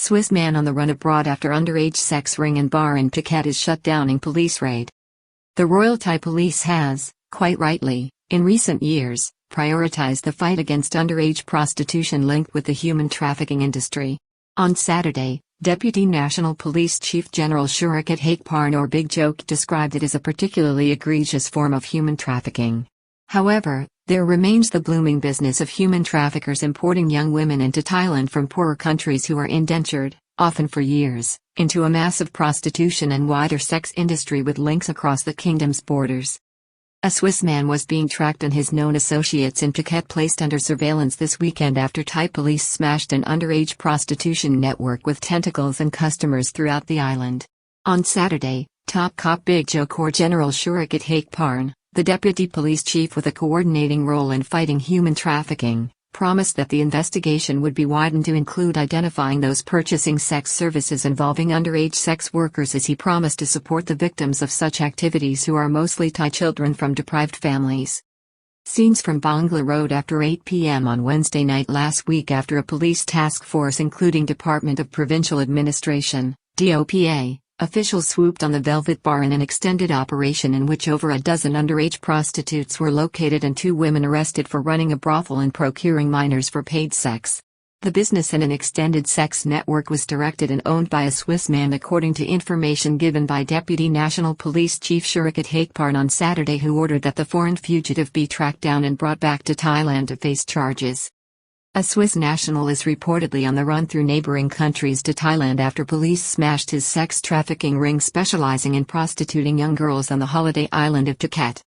Swiss man on the run abroad after underage sex ring and bar in Phuket is shut down in police raid. The Royal Thai Police has, quite rightly, in recent years, prioritized the fight against underage prostitution linked with the human trafficking industry. On Saturday, Deputy National Police Chief General Surachate Hakparn or Big Joke described it as a particularly egregious form of human trafficking. However, there remains the blooming business of human traffickers importing young women into Thailand from poorer countries who are indentured, often for years, into a massive prostitution and wider sex industry with links across the kingdom's borders. A Swiss man was being tracked and his known associates in Phuket placed under surveillance this weekend after Thai police smashed an underage prostitution network with tentacles and customers throughout the island. On Saturday, top cop Big Joke or General Surachate Hakparn, the deputy police chief with a coordinating role in fighting human trafficking, promised that the investigation would be widened to include identifying those purchasing sex services involving underage sex workers, as he promised to support the victims of such activities who are mostly Thai children from deprived families. Scenes from Bangla Road after 8 p.m. on Wednesday night last week after a police task force including Department of Provincial Administration, DOPA, officials swooped on the Velvet Bar in an extended operation in which over a dozen underage prostitutes were located and 2 women arrested for running a brothel and procuring minors for paid sex. The business and an extended sex network was directed and owned by a Swiss man according to information given by Deputy National Police Chief Surachate Hakparn on Saturday, who ordered that the foreign fugitive be tracked down and brought back to Thailand to face charges. A Swiss national is reportedly on the run through neighboring countries to Thailand after police smashed his sex trafficking ring specializing in prostituting young girls on the holiday island of Phuket.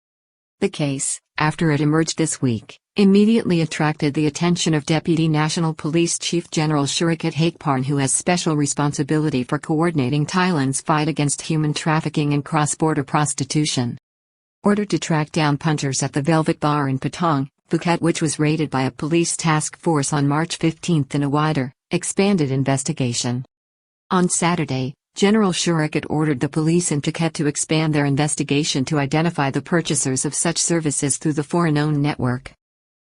The case, after it emerged this week, immediately attracted the attention of Deputy National Police Chief General Surachate Hakparn, who has special responsibility for coordinating Thailand's fight against human trafficking and cross-border prostitution. Ordered to track down punters at the Velvet Bar in Patong, Phuket, which was raided by a police task force on March 15 in a wider, expanded investigation. On Saturday, General Surachate ordered the police in Phuket to expand their investigation to identify the purchasers of such services through the foreign-owned network.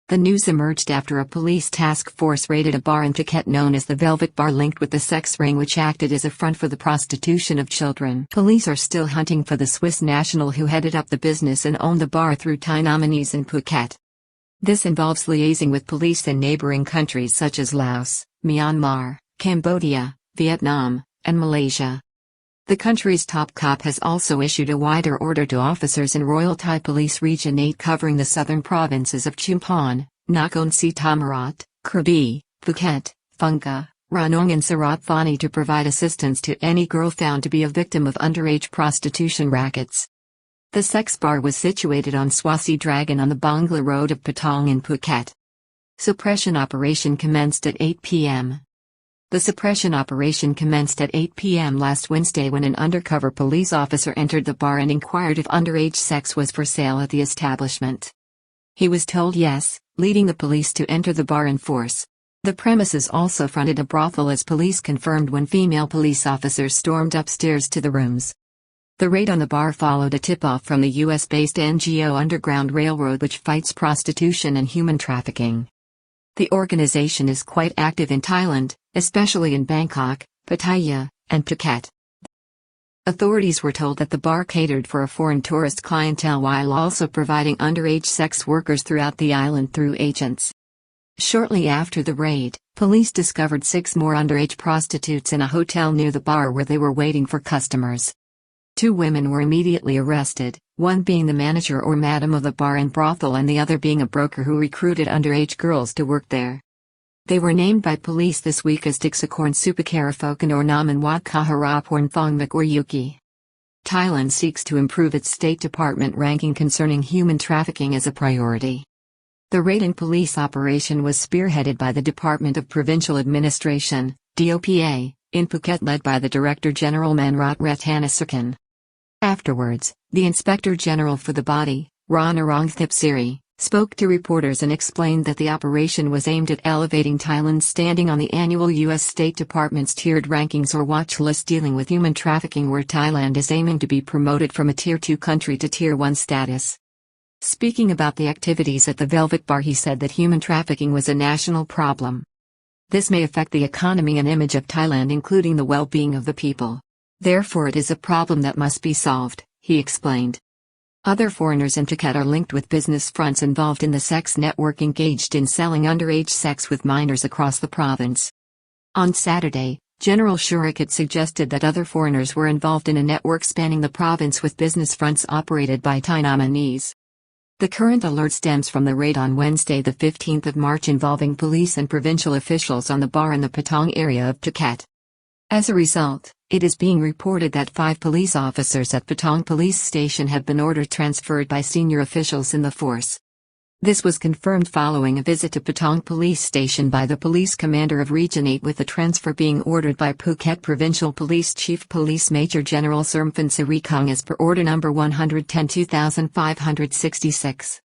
The news emerged after a police task force raided a bar in Phuket known as the Velvet Bar, linked with the sex ring which acted as a front for the prostitution of children. Police are still hunting for the Swiss national who headed up the business and owned the bar through Thai nominees in Phuket. This involves liaising with police in neighboring countries such as Laos, Myanmar, Cambodia, Vietnam, and Malaysia. The country's top cop has also issued a wider order to officers in Royal Thai Police Region 8 covering the southern provinces of Chumphon, Nakhon Si Thammarat, Krabi, Phuket, Phunga, Ranong and Surat Thani to provide assistance to any girl found to be a victim of underage prostitution rackets. The sex bar was situated on Swasi Dragon on the Bangla Road of Patong in Phuket. Suppression operation commenced at 8 p.m. The suppression operation commenced at 8 p.m. last Wednesday when an undercover police officer entered the bar and inquired if underage sex was for sale at the establishment. He was told yes, leading the police to enter the bar in force. The premises also fronted a brothel, as police confirmed when female police officers stormed upstairs to the rooms. The raid on the bar followed a tip-off from the US-based NGO Underground Railroad, which fights prostitution and human trafficking. The organization is quite active in Thailand, especially in Bangkok, Pattaya, and Phuket. Authorities were told that the bar catered for a foreign tourist clientele while also providing underage sex workers throughout the island through agents. Shortly after the raid, police discovered 6 more underage prostitutes in a hotel near the bar where they were waiting for customers. 2 women were immediately arrested, one being the manager or madam of the bar and brothel and the other being a broker who recruited underage girls to work there. They were named by police this week as Dixakorn Supakarafokan or Naman Wat Kaharaporn Thongmak or Yuki. Thailand seeks to improve its State Department ranking concerning human trafficking as a priority. The raid and police operation was spearheaded by the Department of Provincial Administration, DOPA, in Phuket, led by the Director General Manrat Ratanasukan. Afterwards, the Inspector General for the body, Ranarongthip Siri, spoke to reporters and explained that the operation was aimed at elevating Thailand's standing on the annual U.S. State Department's tiered rankings or watch list dealing with human trafficking, where Thailand is aiming to be promoted from a Tier 2 country to Tier 1 status. Speaking about the activities at the Velvet Bar, he said that human trafficking was a national problem. This may affect the economy and image of Thailand, including the well-being of the people. Therefore it is a problem that must be solved, he explained. Other foreigners in Phuket are linked with business fronts involved in the sex network engaged in selling underage sex with minors across the province. On Saturday, General Surachate suggested that other foreigners were involved in a network spanning the province with business fronts operated by Thai nominees. The current alert stems from the raid on Wednesday the 15th of March involving police and provincial officials on the bar in the Patong area of Phuket. As a result, it is being reported that 5 police officers at Patong Police Station have been ordered transferred by senior officials in the force. This was confirmed following a visit to Patong Police Station by the police commander of Region 8, with the transfer being ordered by Phuket Provincial Police Chief Police Major General Surachate Surachate as per Order No. 110/2566.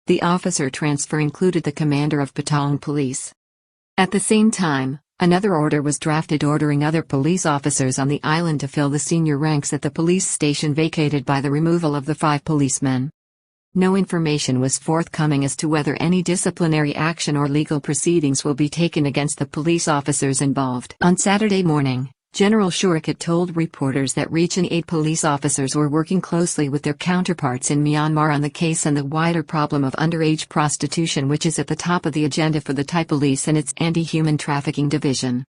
The officer transfer included the commander of Patong Police. At the same time, another order was drafted ordering other police officers on the island to fill the senior ranks at the police station vacated by the removal of the 5 policemen. No information was forthcoming as to whether any disciplinary action or legal proceedings will be taken against the police officers involved. On Saturday morning, General Surachate told reporters that Region 8 police officers were working closely with their counterparts in Myanmar on the case and the wider problem of underage prostitution, which is at the top of the agenda for the Thai police and its anti-human trafficking division.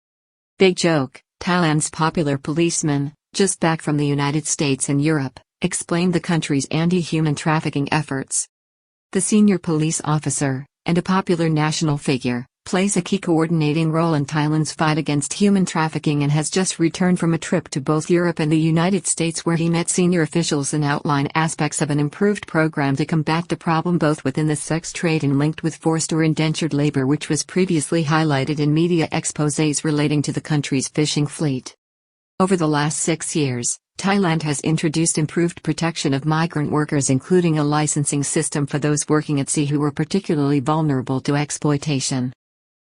Big joke, Thailand's popular policeman, just back from the United States and Europe, explained the country's anti-human trafficking efforts. The senior police officer, and a popular national figure, plays a key coordinating role in Thailand's fight against human trafficking and has just returned from a trip to both Europe and the United States, where he met senior officials and outlined aspects of an improved program to combat the problem both within the sex trade and linked with forced or indentured labor, which was previously highlighted in media exposés relating to the country's fishing fleet. Over the last 6 years, Thailand has introduced improved protection of migrant workers, including a licensing system for those working at sea who were particularly vulnerable to exploitation.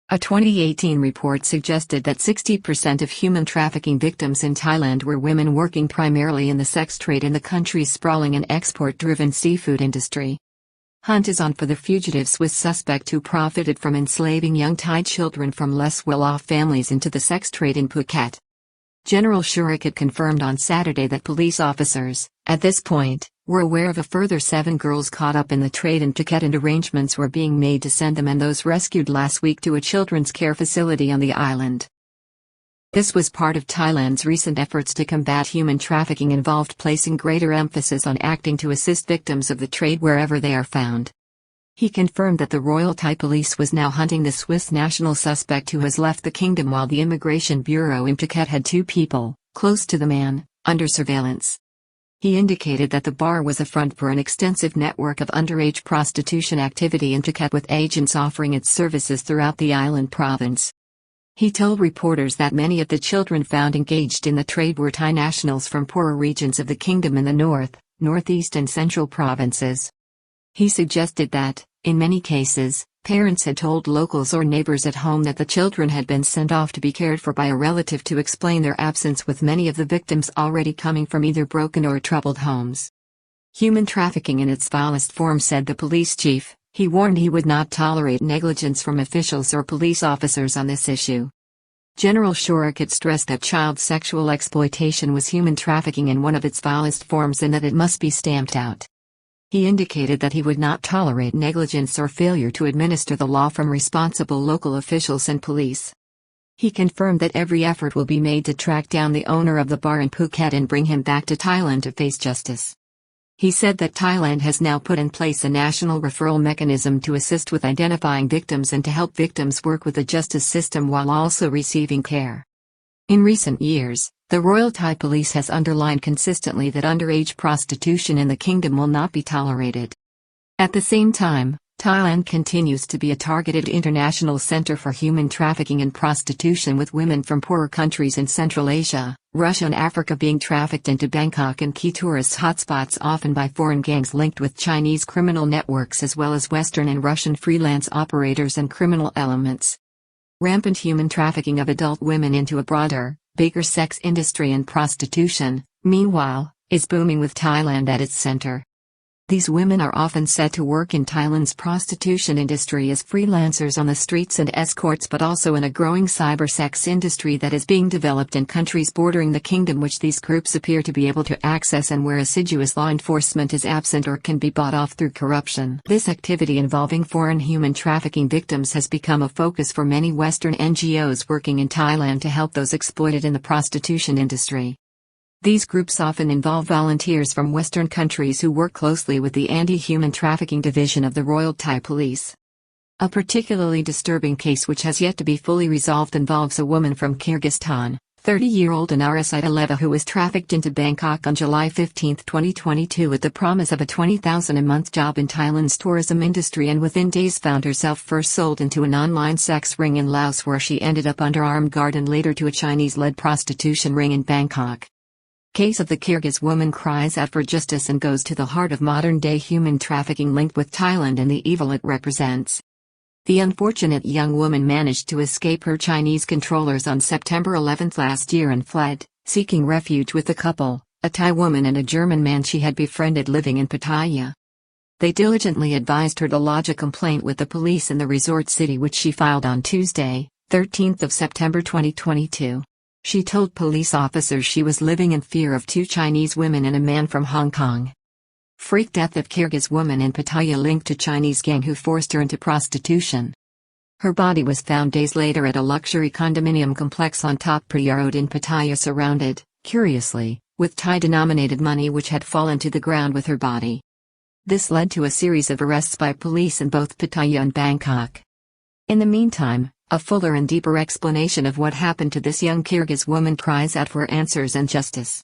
A 2018 report suggested that 60% of human trafficking victims in Thailand were women working primarily in the sex trade in the country's sprawling and export-driven seafood industry. Hunt is on for the fugitive Swiss suspect who profited from enslaving young Thai children from less well-off families into the sex trade in Phuket. General Surachate confirmed on Saturday that police officers, at this point, were aware of a further 7 girls caught up in the trade in Phuket, and arrangements were being made to send them and those rescued last week to a children's care facility on the island. This was part of Thailand's recent efforts to combat human trafficking, involved placing greater emphasis on acting to assist victims of the trade wherever they are found. He confirmed that the Royal Thai Police was now hunting the Swiss national suspect who has left the kingdom, while the Immigration Bureau in Phuket had 2 people, close to the man, under surveillance. He indicated that the bar was a front for an extensive network of underage prostitution activity in Phuket, with agents offering its services throughout the island province. He told reporters that many of the children found engaged in the trade were Thai nationals from poorer regions of the kingdom in the north, northeast and central provinces. He suggested that, in many cases, parents had told locals or neighbors at home that the children had been sent off to be cared for by a relative to explain their absence, with many of the victims already coming from either broken or troubled homes. Human trafficking in its vilest form, said the police chief. He warned he would not tolerate negligence from officials or police officers on this issue. General Surachate stressed that child sexual exploitation was human trafficking in one of its vilest forms and that it must be stamped out. He indicated that he would not tolerate negligence or failure to administer the law from responsible local officials and police. He confirmed that every effort will be made to track down the owner of the bar in Phuket and bring him back to Thailand to face justice. He said that Thailand has now put in place a national referral mechanism to assist with identifying victims and to help victims work with the justice system while also receiving care. In recent years, the Royal Thai Police has underlined consistently that underage prostitution in the kingdom will not be tolerated. At the same time, Thailand continues to be a targeted international center for human trafficking and prostitution, with women from poorer countries in Central Asia, Russia and Africa being trafficked into Bangkok and key tourist hotspots, often by foreign gangs linked with Chinese criminal networks as well as Western and Russian freelance operators and criminal elements. Rampant human trafficking of adult women into a broader, bigger sex industry and prostitution, meanwhile, is booming, with Thailand at its center. These women are often said to work in Thailand's prostitution industry as freelancers on the streets and escorts, but also in a growing cybersex industry that is being developed in countries bordering the kingdom, which these groups appear to be able to access and where assiduous law enforcement is absent or can be bought off through corruption. This activity involving foreign human trafficking victims has become a focus for many Western NGOs working in Thailand to help those exploited in the prostitution industry. These groups often involve volunteers from Western countries who work closely with the Anti-Human Trafficking Division of the Royal Thai Police. A particularly disturbing case which has yet to be fully resolved involves a woman from Kyrgyzstan, 30-year-old Anarasita Leva, who was trafficked into Bangkok on July 15, 2022 with the promise of a 20,000 a month job in Thailand's tourism industry, and within days found herself first sold into an online sex ring in Laos, where she ended up under armed guard, and later to a Chinese-led prostitution ring in Bangkok. Case of the Kyrgyz woman cries out for justice and goes to the heart of modern-day human trafficking linked with Thailand and the evil it represents. The unfortunate young woman managed to escape her Chinese controllers on September 11 last year and fled, seeking refuge with the couple, a Thai woman and a German man she had befriended living in Pattaya. They diligently advised her to lodge a complaint with the police in the resort city, which she filed on Tuesday, 13th of September 2022. She told police officers she was living in fear of two Chinese women and a man from Hong Kong. Freak death of Kyrgyz woman in Pattaya linked to Chinese gang who forced her into prostitution. Her body was found days later at a luxury condominium complex on Top Priya Road in Pattaya, surrounded, curiously, with Thai-denominated money which had fallen to the ground with her body. This led to a series of arrests by police in both Pattaya and Bangkok. In the meantime, a fuller and deeper explanation of what happened to this young Kyrgyz woman cries out for answers and justice.